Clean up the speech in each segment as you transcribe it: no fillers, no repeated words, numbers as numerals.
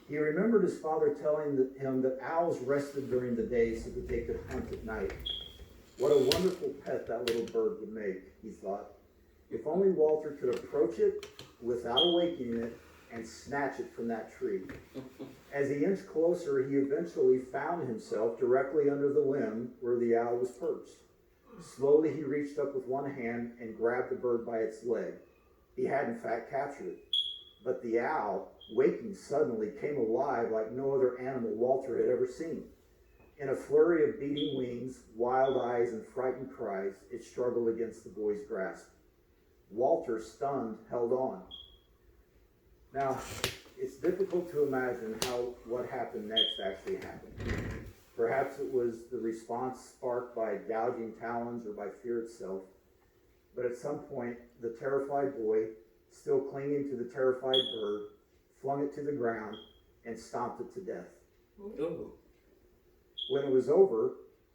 He remembered his father telling him that owls rested during the day so that they could hunt at night. What a wonderful pet that little bird would make, he thought. If only Walter could approach it without awakening it and snatch it from that tree. As he inched closer, he eventually found himself directly under the limb where the owl was perched. Slowly he reached up with one hand and grabbed the bird by its leg. He had in fact captured it. But the owl, waking suddenly, came alive like no other animal Walter had ever seen. In a flurry of beating wings, wild eyes, and frightened cries, it struggled against the boy's grasp. Walter, stunned, held on. Now, it's difficult to imagine what happened next actually happened. Perhaps it was the response sparked by gouging talons or by fear itself. But at some point, the terrified boy, still clinging to the terrified bird, flung it to the ground and stomped it to death. Ooh. When it was over,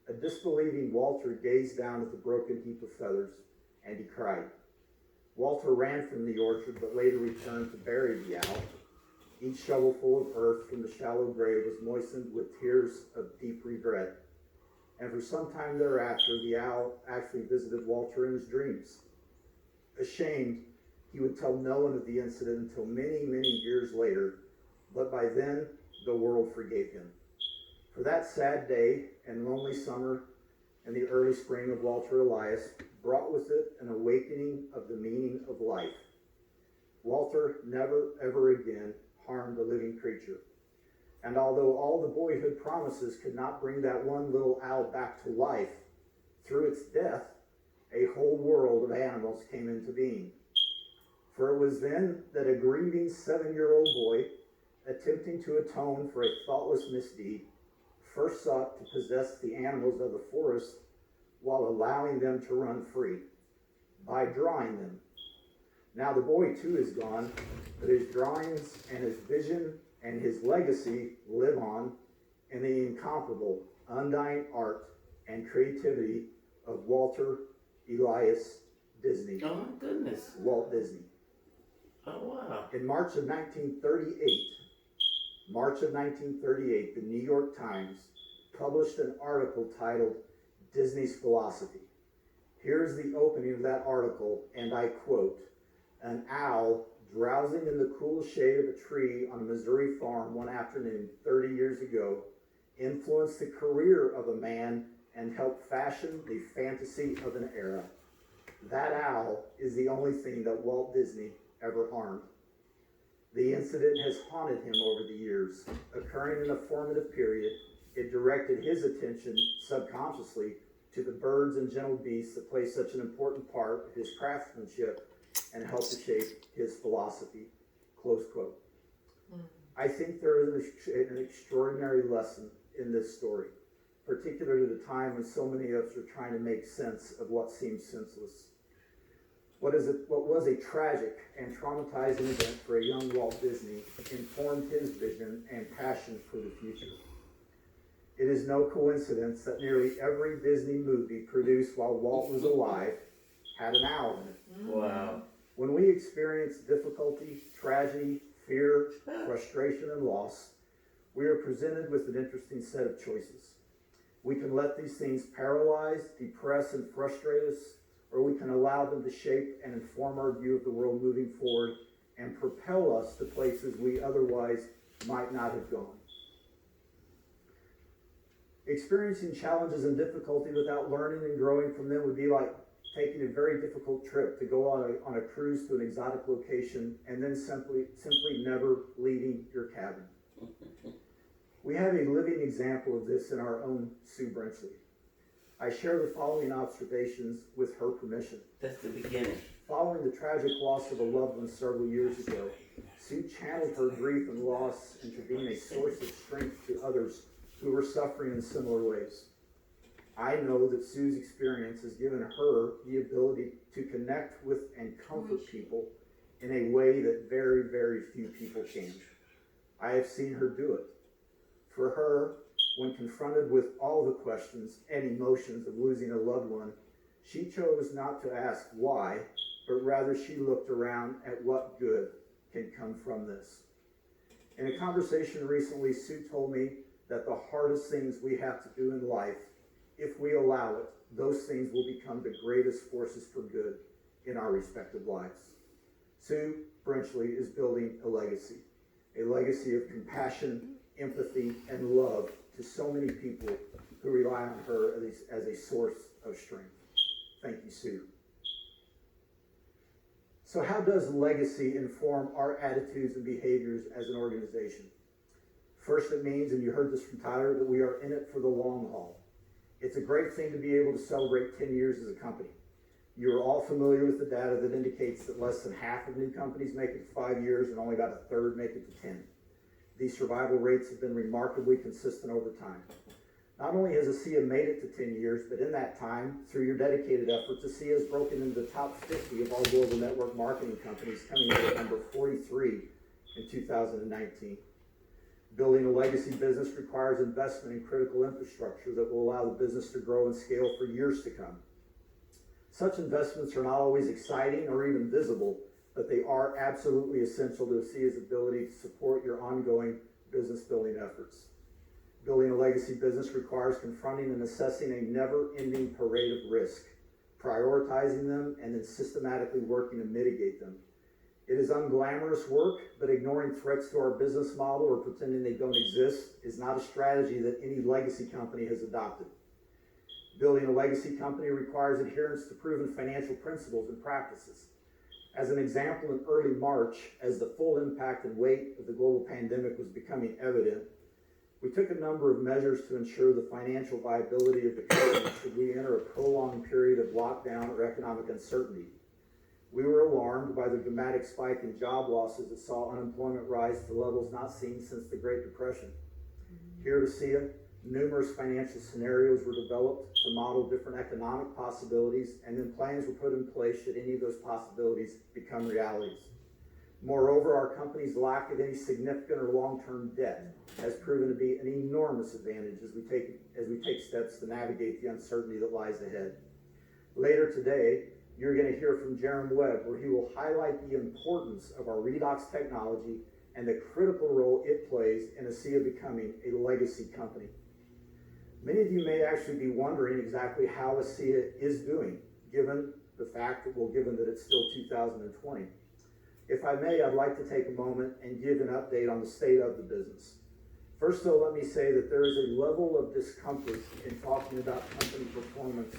a disbelieving Walter gazed down at the broken heap of feathers, and he cried. Walter ran from the orchard, but later returned to bury the owl. Each shovelful of earth from the shallow grave was moistened with tears of deep regret. And for some time thereafter, the owl actually visited Walter in his dreams. Ashamed, he would tell no one of the incident until many, many years later, but by then, the world forgave him. For that sad day and lonely summer and the early spring of Walter Elias brought with it an awakening of the meaning of life. Walter never, ever again harmed a living creature. And although all the boyhood promises could not bring that one little owl back to life, through its death, a whole world of animals came into being. For it was then that a grieving 7-year-old boy, attempting to atone for a thoughtless misdeed, first sought to possess the animals of the forest while allowing them to run free, by drawing them. Now the boy too is gone, but his drawings and his vision and his legacy live on in the incomparable, undying art and creativity of Walter Elias Disney. Oh my goodness. Walt Disney. Oh wow. In March of 1938, the New York Times published an article titled Disney's Philosophy. Here's the opening of that article, and I quote, "An owl drowsing in the cool shade of a tree on a Missouri farm one afternoon 30 years ago influenced the career of a man and helped fashion the fantasy of an era. That owl is the only thing that Walt Disney ever harmed. The incident has haunted him over the years. Occurring in a formative period, it directed his attention subconsciously to the birds and gentle beasts that play such an important part of his craftsmanship and helped to shape his philosophy." Close quote. I think there is an extraordinary lesson in this story, particularly at a time when so many of us are trying to make sense of what seems senseless. What was a tragic and traumatizing event for a young Walt Disney informed his vision and passion for the future. It is no coincidence that nearly every Disney movie produced while Walt was alive had an owl in it. Wow. When we experience difficulty, tragedy, fear, frustration, and loss, we are presented with an interesting set of choices. We can let these things paralyze, depress, and frustrate us, or we can allow them to shape and inform our view of the world moving forward and propel us to places we otherwise might not have gone. Experiencing challenges and difficulty without learning and growing from them would be like taking a very difficult trip to go on a cruise to an exotic location and then simply never leaving your cabin. We have a living example of this in our own Sue Brenchley. I share the following observations with her permission. That's the beginning. Following the tragic loss of a loved one several years ago, Sue channeled her grief and loss into being a source of strength to others who were suffering in similar ways. I know that Sue's experience has given her the ability to connect with and comfort people in a way that very, very few people can. I have seen her do it. For her, when confronted with all the questions and emotions of losing a loved one, she chose not to ask why, but rather she looked around at what good can come from this. In a conversation recently, Sue told me that the hardest things we have to do in life, if we allow it, those things will become the greatest forces for good in our respective lives. Sue Brenchley is building a legacy of compassion, empathy, and love to so many people who rely on her as a source of strength. Thank you, Sue. So how does legacy inform our attitudes and behaviors as an organization? First, it means, and you heard this from Tyler, that we are in it for the long haul. It's a great thing to be able to celebrate 10 years as a company. You're all familiar with the data that indicates that less than half of new companies make it to 5 years and only about a third make it to 10. These survival rates have been remarkably consistent over time. Not only has ASEA made it to 10 years, but in that time, through your dedicated efforts, ASEA has broken into the top 50 of all global network marketing companies, coming in at number 43 in 2019. Building a legacy business requires investment in critical infrastructure that will allow the business to grow and scale for years to come. Such investments are not always exciting or even visible, but they are absolutely essential to ASEA's ability to support your ongoing business building efforts. Building a legacy business requires confronting and assessing a never-ending parade of risk, prioritizing them, and then systematically working to mitigate them. It is unglamorous work, but ignoring threats to our business model or pretending they don't exist is not a strategy that any legacy company has adopted. Building a legacy company requires adherence to proven financial principles and practices. As an example, in early March, as the full impact and weight of the global pandemic was becoming evident, we took a number of measures to ensure the financial viability of the company should we enter a prolonged period of lockdown or economic uncertainty. We were alarmed by the dramatic spike in job losses that saw unemployment rise to levels not seen since the Great Depression. Here at ASEA, numerous financial scenarios were developed to model different economic possibilities, and then plans were put in place should any of those possibilities become realities. Moreover, our company's lack of any significant or long-term debt has proven to be an enormous advantage as we take steps to navigate the uncertainty that lies ahead. Later today, you're going to hear from Jeremy Webb, where he will highlight the importance of our redox technology and the critical role it plays in ASEA becoming a legacy company. Many of you may actually be wondering exactly how ASEA is doing, given that it's still 2020. If I may, I'd like to take a moment and give an update on the state of the business. First, though, let me say that there is a level of discomfort in talking about company performance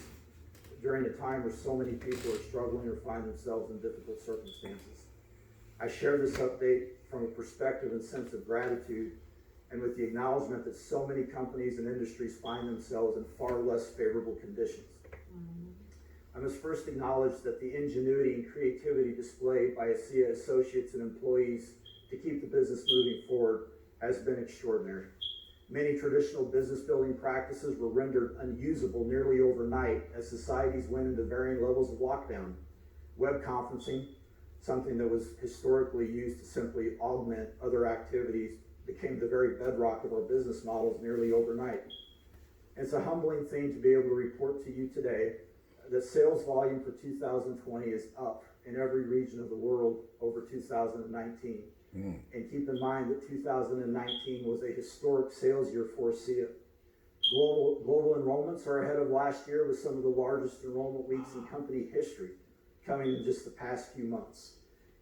during a time where so many people are struggling or find themselves in difficult circumstances. I share this update from a perspective and sense of gratitude, and with the acknowledgement that so many companies and industries find themselves in far less favorable conditions. I must first acknowledge that the ingenuity and creativity displayed by ASEA associates and employees to keep the business moving forward has been extraordinary. Many traditional business building practices were rendered unusable nearly overnight as societies went into varying levels of lockdown. Web conferencing, something that was historically used to simply augment other activities, became the very bedrock of our business models nearly overnight. It's a humbling thing to be able to report to you today that sales volume for 2020 is up in every region of the world over 2019. And keep in mind that 2019 was a historic sales year for ASEA. Global enrollments are ahead of last year, with some of the largest enrollment weeks in company history coming in just the past few months.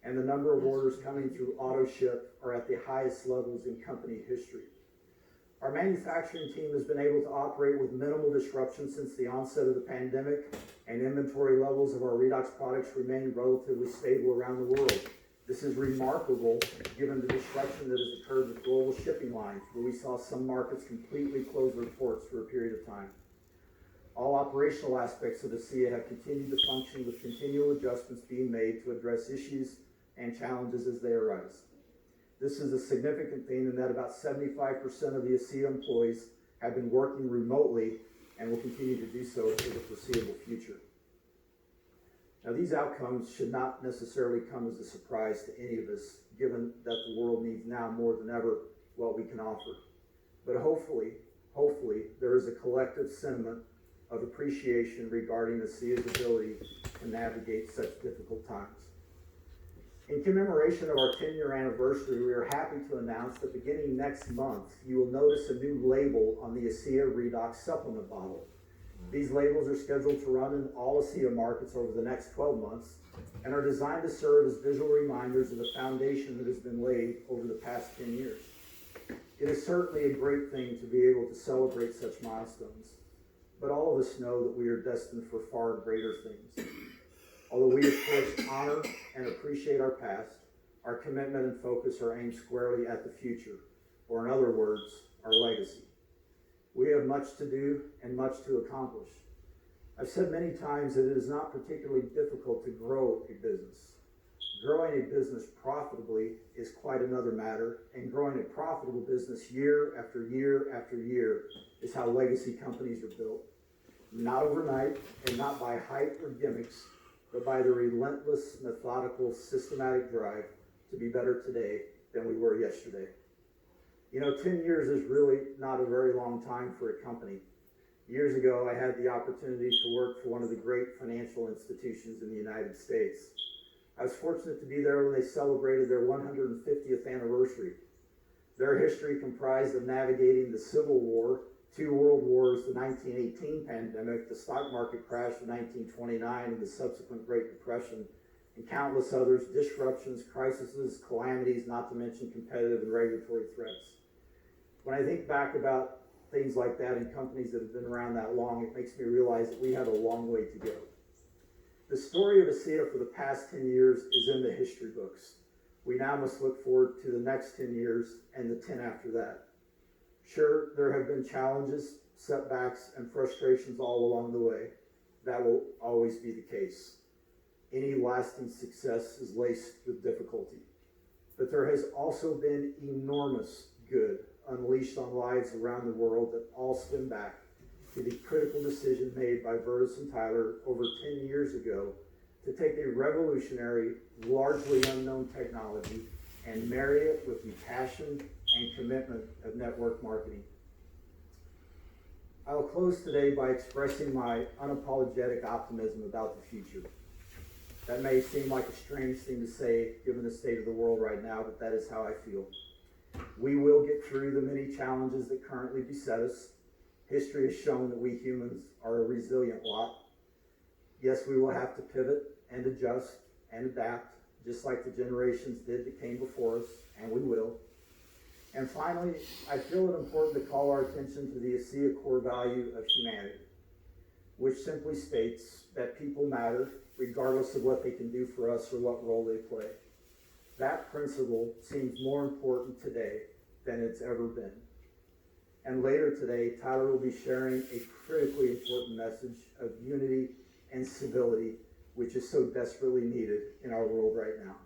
And the number of orders coming through auto ship are at the highest levels in company history. Our manufacturing team has been able to operate with minimal disruption since the onset of the pandemic, and inventory levels of our redox products remain relatively stable around the world. This is remarkable given the disruption that has occurred with global shipping lines, where we saw some markets completely close their ports for a period of time. All operational aspects of ASEA have continued to function, with continual adjustments being made to address issues and challenges as they arise. This is a significant thing in that about 75% of the ASEA employees have been working remotely and will continue to do so for the foreseeable future. Now, these outcomes should not necessarily come as a surprise to any of us, given that the world needs now more than ever what we can offer. But hopefully, there is a collective sentiment of appreciation regarding ASEA's ability to navigate such difficult times. In commemoration of our 10-year anniversary, we are happy to announce that beginning next month, you will notice a new label on the ASEA Redox supplement bottle. These labels are scheduled to run in all ASEA markets over the next 12 months and are designed to serve as visual reminders of the foundation that has been laid over the past 10 years. It is certainly a great thing to be able to celebrate such milestones, but all of us know that we are destined for far greater things. Although we, of course, honor and appreciate our past, our commitment and focus are aimed squarely at the future, or in other words, our legacy. We have much to do and much to accomplish. I've said many times that it is not particularly difficult to grow a business. Growing a business profitably is quite another matter, and growing a profitable business year after year after year is how legacy companies are built. Not overnight and not by hype or gimmicks, but by the relentless, methodical, systematic drive to be better today than we were yesterday. 10 years is really not a very long time for a company. Years ago, I had the opportunity to work for one of the great financial institutions in the United States. I was fortunate to be there when they celebrated their 150th anniversary. Their history comprised of navigating the Civil War, 2 world wars, the 1918 pandemic, the stock market crash of 1929, and the subsequent Great Depression, and countless others, disruptions, crises, calamities, not to mention competitive and regulatory threats. When I think back about things like that in companies that have been around that long, it makes me realize that we have a long way to go. The story of ASEA for the past 10 years is in the history books. We now must look forward to the next 10 years and the 10 after that. Sure, there have been challenges, setbacks, and frustrations all along the way. That will always be the case. Any lasting success is laced with difficulty. But there has also been enormous good unleashed on lives around the world that all stem back to the critical decision made by Burtis and Tyler over 10 years ago to take a revolutionary, largely unknown technology and marry it with the passion and commitment of network marketing. I will close today by expressing my unapologetic optimism about the future. That may seem like a strange thing to say given the state of the world right now, but that is how I feel. We will get through the many challenges that currently beset us. History has shown that we humans are a resilient lot. Yes, we will have to pivot and adjust and adapt, just like the generations did that came before us, and we will. And finally, I feel it important to call our attention to the ASEA core value of humanity, which simply states that people matter regardless of what they can do for us or what role they play. That principle seems more important today than it's ever been. And later today, Tyler will be sharing a critically important message of unity and civility, which is so desperately needed in our world right now.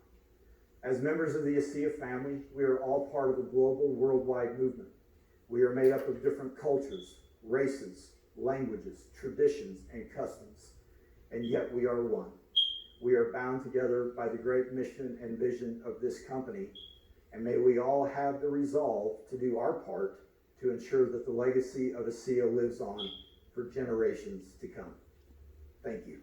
As members of the ASEA family, we are all part of a global, worldwide movement. We are made up of different cultures, races, languages, traditions, and customs, and yet we are one. We are bound together by the great mission and vision of this company, and may we all have the resolve to do our part to ensure that the legacy of ASEA lives on for generations to come. Thank you.